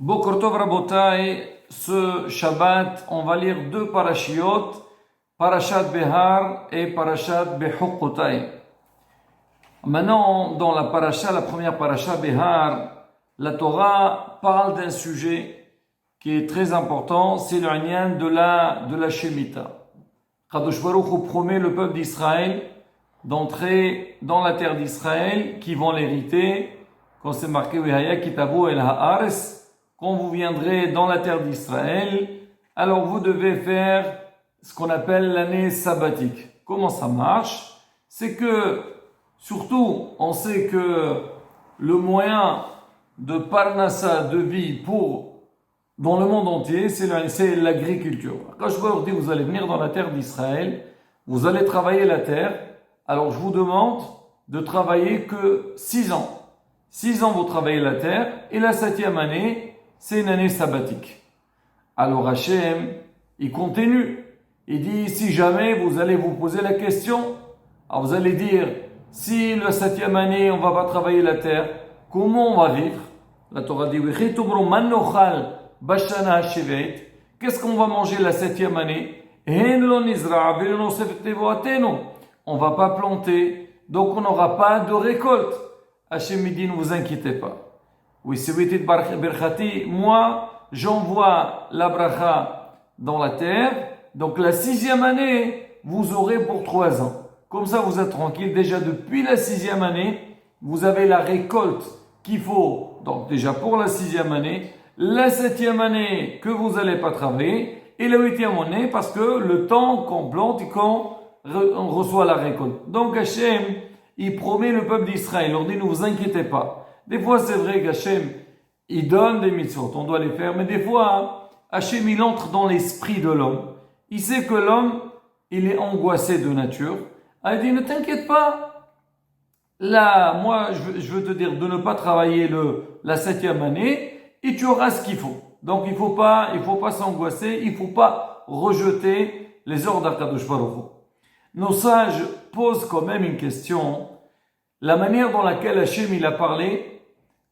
Boker Tov Rabotai, ce Shabbat, on va lire deux parashiot, Parashat Behar et Parashat Behukotai. Maintenant, dans la parasha, la première parasha Behar, la Torah parle d'un sujet qui est très important, c'est le lien de la Shemitah. Kadosh Baruch Hu promet le peuple d'Israël d'entrer dans la terre d'Israël, qui vont l'hériter, quand c'est marqué Vehaya Kitabu El Haaretz. Quand vous viendrez dans la terre d'Israël, alors vous devez faire ce qu'on appelle l'année sabbatique. Comment ça marche? C'est que, surtout, on sait que le moyen de parnassa, de vie dans le monde entier, c'est l'agriculture. Quand je vous dis, vous allez venir dans la terre d'Israël, vous allez travailler la terre, alors je vous demande de travailler que 6 ans. 6 ans, vous travaillez la terre, et la 7e année, c'est une année sabbatique. Alors Hachem, il continue. Il dit, si jamais vous allez vous poser la question, alors vous allez dire, si la 7e année, on va pas travailler la terre, comment on va vivre? La Torah dit, qu'est-ce qu'on va manger la 7e année? On va pas planter, donc on n'aura pas de récolte. Hachem dit, ne vous inquiétez pas. Oui, moi, j'envoie la bracha dans la terre. Donc la 6e année, vous aurez pour 3 ans. Comme ça, vous êtes tranquille. Déjà, depuis la 6e année, vous avez la récolte qu'il faut. Donc déjà pour la 6e année, la 7e année que vous n'allez pas travailler, et la 8e année parce que le temps qu'on plante et qu'on reçoit la récolte. Donc Hachem, il promet le peuple d'Israël. Il leur dit, ne vous inquiétez pas. Des fois, c'est vrai qu'Hachem, il donne des mitzvot, on doit les faire, mais des fois, Hachem, il entre dans l'esprit de l'homme. Il sait que l'homme, il est angoissé de nature. Il dit, ne t'inquiète pas. Là, moi, je veux te dire de ne pas travailler la 7e année, et tu auras ce qu'il faut. Donc, il faut pas s'angoisser, il faut pas rejeter les ordres d'Akadosh Baruch Hu. Nos sages posent quand même une question. La manière dans laquelle Hachem, il a parlé,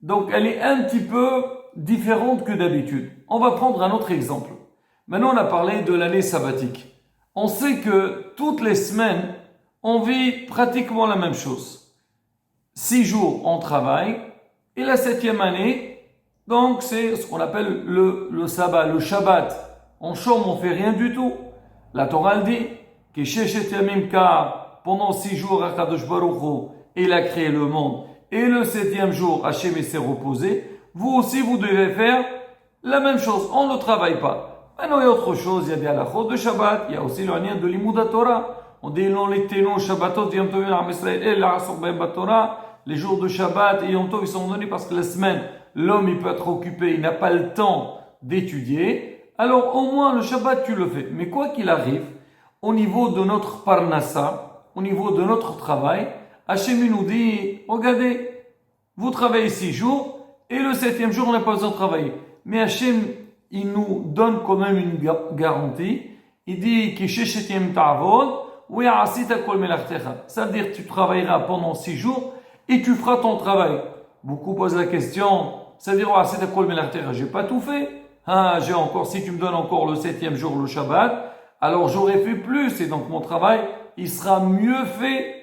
donc elle est un petit peu différente que d'habitude. On va prendre un autre exemple. Maintenant, on a parlé de l'année sabbatique. On sait que toutes les semaines, on vit pratiquement la même chose. 6 jours, on travaille. Et la 7e année, donc c'est ce qu'on appelle le sabbat, le Shabbat. On chôme, on fait rien du tout. La Torah le dit, que Sheshet Yamim Kar, pendant 6 jours, Akadosh Baruch Hu, il a créé le monde. Et le 7e jour, Hachem s'est reposé. Vous aussi, vous devez faire la même chose. On ne travaille pas. Maintenant, il y a autre chose. Il y a des halachot de Shabbat. Il y a aussi le lien de l'Imouda Torah. On dit, non, les ténons, Shabbatot, Yom Tov, Yom Israël, et la Asor Ben Torah. Les jours de Shabbat et Yom Tov, ils sont donnés parce que la semaine, l'homme, il peut être occupé. Il n'a pas le temps d'étudier. Alors, au moins, le Shabbat, tu le fais. Mais quoi qu'il arrive, au niveau de notre parnassa, au niveau de notre travail, Hachem nous dit, regardez, vous travaillez 6 jours, et le 7e jour, on n'a pas besoin de travailler. Mais Hachem, il nous donne quand même une garantie. Il dit, ça veut dire que tu travailleras pendant 6 jours, et tu feras ton travail. Beaucoup posent la question, ça veut dire, j'ai pas tout fait. J'ai encore, si tu me donnes encore le 7e jour, le Shabbat, alors j'aurai fait plus, et donc mon travail, il sera mieux fait.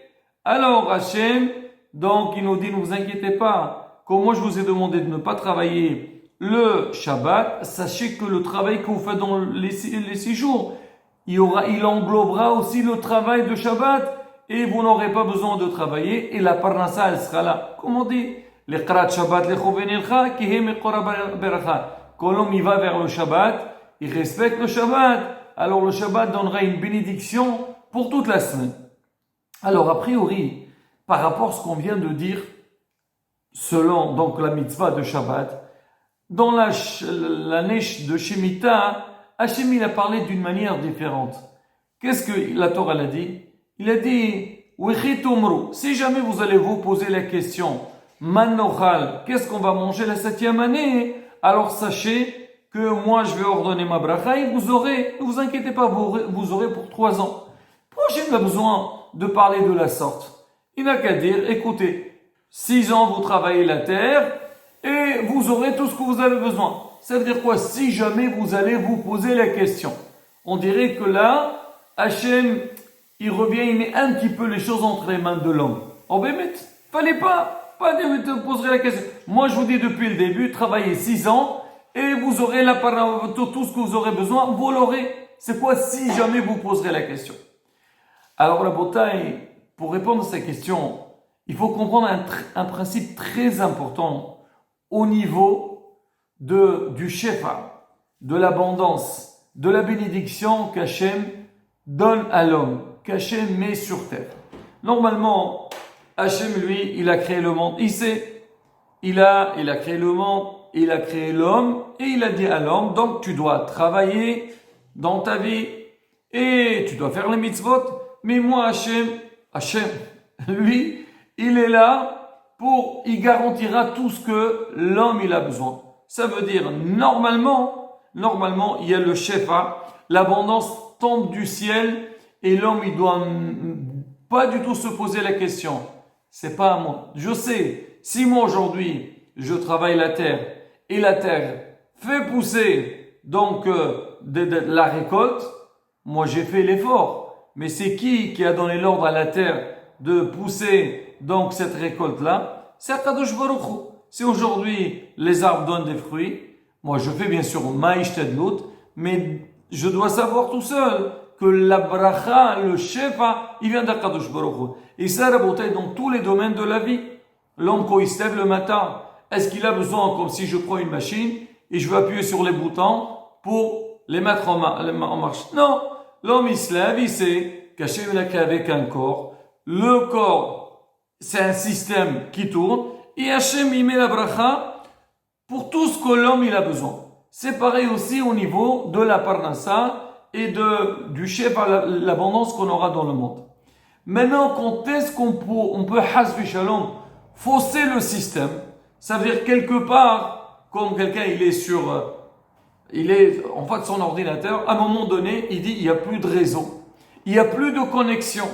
Alors Hachem, donc il nous dit, ne vous inquiétez pas, comme moi je vous ai demandé de ne pas travailler le Shabbat, sachez que le travail que vous faites dans les 6 jours, il englobera aussi le travail de Shabbat, et vous n'aurez pas besoin de travailler, et la parnassa, elle sera là. Comme on dit, l'Iqrat Shabbat lechovenilcha, kihem ekora beracha. Quand l'homme il va vers le Shabbat, il respecte le Shabbat, alors le Shabbat donnera une bénédiction pour toute la semaine. Alors, a priori, par rapport à ce qu'on vient de dire, selon donc la mitzvah de Shabbat, dans l'année de Shemitah, Hachem il a parlé d'une manière différente. Qu'est-ce que la Torah a dit? Il a dit, si jamais vous allez vous poser la question, Manochal, qu'est-ce qu'on va manger la 7e année? Alors sachez que moi je vais ordonner ma bracha et vous aurez, ne vous inquiétez pas, vous aurez pour 3 ans. Pourquoi Hachem a besoin de parler de la sorte? Il n'a qu'à dire, écoutez, 6 ans vous travaillez la terre, et vous aurez tout ce que vous avez besoin. Ça veut dire quoi? Si jamais vous allez vous poser la question, on dirait que là, Hachem, il revient, il met un petit peu les choses entre les mains de l'homme. Oh ben, mais fallait pas te poser la question. Moi, je vous dis depuis le début, travaillez 6 ans et vous aurez tout ce que vous aurez besoin, vous l'aurez. C'est quoi si jamais vous poserez la question? Alors, la bataille, pour répondre à cette question, il faut comprendre un principe très important au niveau du shefa, de l'abondance, de la bénédiction qu'Hachem donne à l'homme, qu'Hachem met sur terre. Normalement, Hachem, lui, il a créé le monde. Il sait, il a créé le monde, il a créé l'homme, et il a dit à l'homme, donc tu dois travailler dans ta vie, et tu dois faire les mitzvot, mais moi, Hachem, lui, il est là il garantira tout ce que l'homme, il a besoin. Ça veut dire, normalement, il y a le shefa, l'abondance tombe du ciel, et l'homme, il doit pas du tout se poser la question. C'est pas à moi. Je sais, si moi aujourd'hui, je travaille la terre, et la terre fait pousser, donc, la récolte, moi j'ai fait l'effort. Mais c'est qui a donné l'ordre à la terre de pousser, donc, cette récolte-là? C'est Akadosh Baruch Hu. Si aujourd'hui, les arbres donnent des fruits, moi je fais bien sûr ma'ishtadlut, mais je dois savoir tout seul que la bracha, le shefa, il vient d'Akadosh Baruch Hu. Et ça, la beauté dans tous les domaines de la vie. L'homme, quand il se lève le matin, est-ce qu'il a besoin, comme si je prends une machine et je veux appuyer sur les boutons pour les mettre en marche? Non. L'homme, il se lève, il sait qu'Hachem il a qu'avec un corps. Le corps, c'est un système qui tourne. Et Hachem, il met la bracha pour tout ce que l'homme, il a besoin. C'est pareil aussi au niveau de la parnassa et du chef à l'abondance qu'on aura dans le monde. Maintenant, quand est-ce qu'on peut hasbi shalom, fausser le système? Ça veut dire quelque part, comme quelqu'un il est en face de son ordinateur, à un moment donné, il dit il n'y a plus de réseau, il n'y a plus de connexion.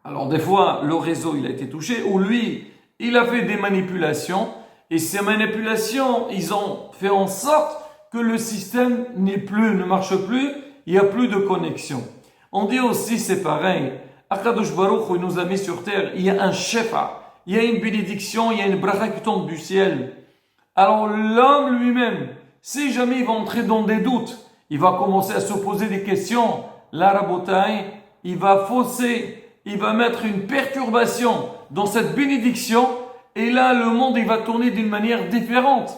Alors des fois, le réseau il a été touché, ou lui, il a fait des manipulations, et ces manipulations, ils ont fait en sorte que le système ne marche plus, il n'y a plus de connexion. On dit aussi, c'est pareil, Akadosh Baruch Hu nous a mis sur terre, il y a un shefa, il y a une bénédiction, il y a une bracha qui tombe du ciel. Alors l'homme lui-même, si jamais il va entrer dans des doutes, il va commencer à se poser des questions, la rabotaille, il va fausser, il va mettre une perturbation dans cette bénédiction, et là le monde il va tourner d'une manière différente.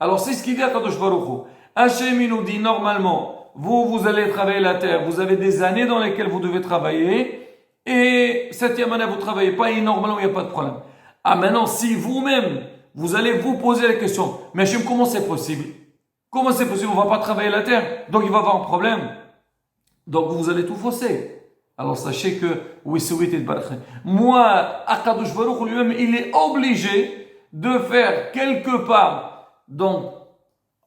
Alors c'est ce qu'il dit à Kadosh Baruch Hu. Hachem il nous dit normalement, vous allez travailler la terre, vous avez des années dans lesquelles vous devez travailler, et 7e année vous ne travaillez pas, et normalement il n'y a pas de problème. Ah maintenant si vous-même, vous allez vous poser la question, mais Hachem comment c'est possible? Comment c'est possible? On ne va pas travailler la terre, donc il va y avoir un problème. Donc vous allez tout fausser. Alors sachez que, moi, Akadosh Baruch Hu lui-même, il est obligé de faire quelque part. Donc,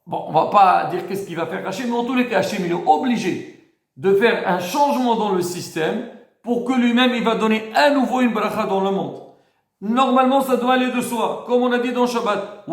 bon, on va pas dire qu'est-ce qu'il va faire Hachem, mais en tous les cas, Hachem, il est obligé de faire un changement dans le système pour que lui-même, il va donner à nouveau une bracha dans le monde. Normalement, ça doit aller de soi. Comme on a dit dans Shabbat,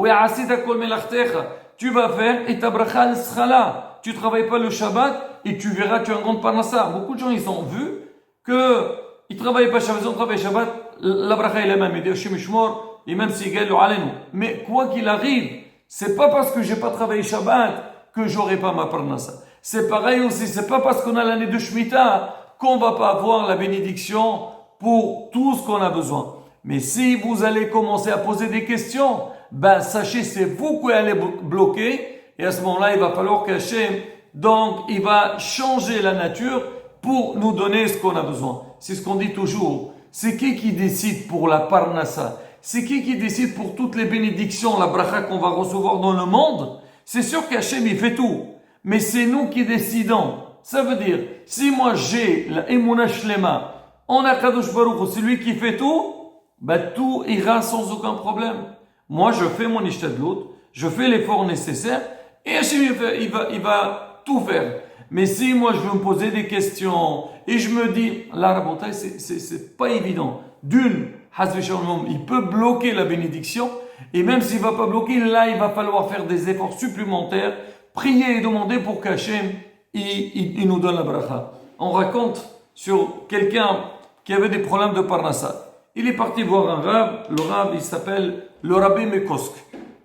tu vas faire et ta bracha elle sera là. Tu travailles pas le Shabbat et tu verras, tu as un grand parnassa. Beaucoup de gens, ils ont vu qu'ils travaillent pas Shabbat, ils ont travaillé Shabbat, la bracha est la même, il dit Hachem Ishmor, et même s'il gagne le alenu. Mais quoi qu'il arrive, c'est pas parce que j'ai pas travaillé Shabbat que j'aurai pas ma parnassa. C'est pareil aussi, c'est pas parce qu'on a l'année de Shemitah qu'on va pas avoir la bénédiction pour tout ce qu'on a besoin. Mais si vous allez commencer à poser des questions, ben sachez c'est vous qui allez bloquer, et à ce moment-là, il va falloir qu'Hachem, donc il va changer la nature pour nous donner ce qu'on a besoin. C'est ce qu'on dit toujours. C'est qui décide pour la parnassa? C'est qui décide pour toutes les bénédictions, la bracha qu'on va recevoir dans le monde? C'est sûr qu'Hachem il fait tout, mais c'est nous qui décidons. Ça veut dire, si moi j'ai la Emunah Shlema, on a Kadosh Baruch Hu, c'est lui qui fait tout, ben tout ira sans aucun problème. Moi je fais mon ishtadlut, je fais l'effort nécessaire, et Hachem il va tout faire. Mais si moi je veux me poser des questions et je me dis, la rabotaille c'est pas évident. D'une, il peut bloquer la bénédiction, Et même s'il va pas bloquer, là, il va falloir faire des efforts supplémentaires, prier et demander pour qu'Hachem, il nous donne la bracha. On raconte sur quelqu'un qui avait des problèmes de parnassa. Il est parti voir un rab, le rab, il s'appelle le Rabbi Mekosk.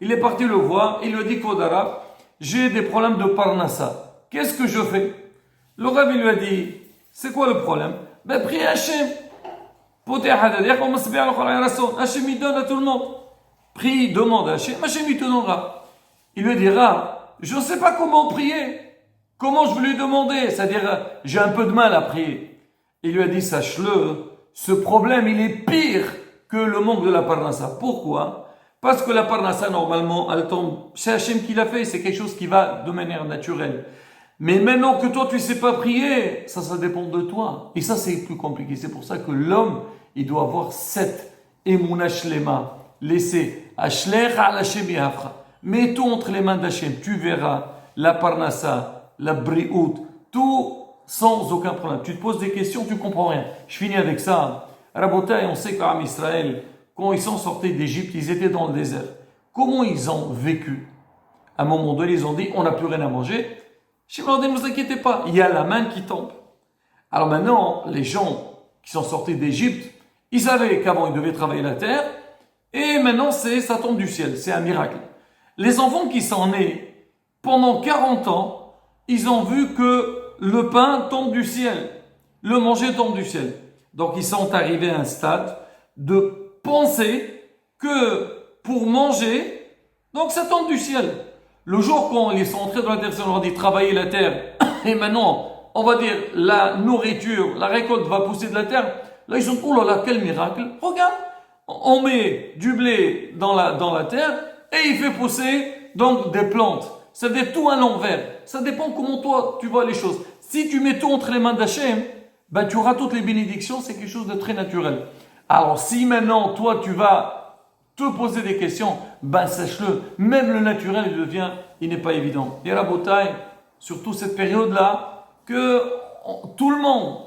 Il est parti le voir, il lui a dit, Kodara, j'ai des problèmes de parnassa. Qu'est-ce que je fais? Le rab, il lui a dit, c'est quoi le problème? Ben, prie Hachem. Hachem, il donne à tout le monde. Prie, demande à Hachem, Hachem, il te donnera. Il lui dira, je ne sais pas comment prier. Comment je vais lui demander? C'est-à-dire, j'ai un peu de mal à prier. Il lui a dit, sache-le, ce problème, il est pire que le manque de la parnassa. Pourquoi? Parce que la parnassa, normalement, elle tombe. C'est Hachem qui l'a fait, c'est quelque chose qui va de manière naturelle. Mais maintenant que toi, tu ne sais pas prier, ça dépend de toi. Et ça, c'est plus compliqué. C'est pour ça que l'homme, il doit avoir cette émouna shlema. Laissez Ashler al Hashem yafra. Mets tout entre les mains d'Hachem. Tu verras la parnassa, la briout, tout sans aucun problème. Tu te poses des questions, tu comprends rien. Je finis avec ça. Rabotai, on sait qu'en Israël, quand ils sont sortis d'Égypte, ils étaient dans le désert. Comment ils ont vécu? À un moment donné, ils ont dit, on n'a plus rien à manger. Je leur ai dit, ne vous inquiétez pas, il y a la main qui tombe. Alors maintenant, les gens qui sont sortis d'Égypte, ils savaient qu'avant ils devaient travailler la terre, et maintenant ça tombe du ciel, c'est un miracle. Les enfants qui sont nés pendant 40 ans, ils ont vu que le pain tombe du ciel, le manger tombe du ciel. Donc ils sont arrivés à un stade de penser que pour manger, donc ça tombe du ciel. Le jour quand ils sont entrés dans la terre, on leur a dit travailler la terre, et maintenant, on va dire la nourriture, la récolte va pousser de la terre. Là, ils ont dit, oh là là, quel miracle. Regarde, on met du blé dans la terre, et il fait pousser donc des plantes. C'est-à-dire tout à l'envers. Ça dépend comment toi, tu vois les choses. Si tu mets tout entre les mains d'Hachem, ben, tu auras toutes les bénédictions, c'est quelque chose de très naturel. Alors, si maintenant, toi, tu vas te poser des questions, ben sache-le, même le naturel il n'est pas évident. Et Rabotai, surtout cette période-là, que tout le monde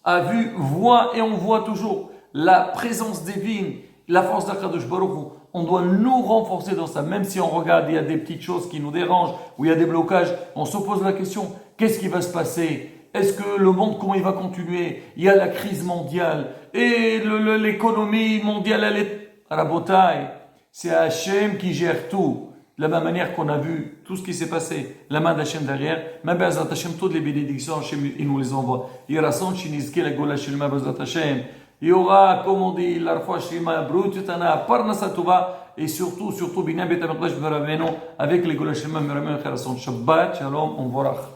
a vu, voit et on voit toujours la présence divine, la force d'Akadosh Baruch Hu. On doit nous renforcer dans ça, même si on regarde, il y a des petites choses qui nous dérangent, ou il y a des blocages, on se pose la question, qu'est-ce qui va se passer? Est-ce que le monde, comment il va continuer? Il y a la crise mondiale, et l'économie mondiale, elle est Rabotai, c'est Hachem qui gère tout. De la même manière qu'on a vu tout ce qui s'est passé, la main d'Hachem derrière, mais Bezat Hachem, toutes les bénédictions, Hachem, il nous les envoie. Il y aura son chinizke, la gola shilma Bezat Hachem. Il y aura, comme on dit, la foi shilma, brututana, parnasatova, et surtout, bina betamekdash beraveno, avec les gola shilma, Shabbat, shalom, on vorach.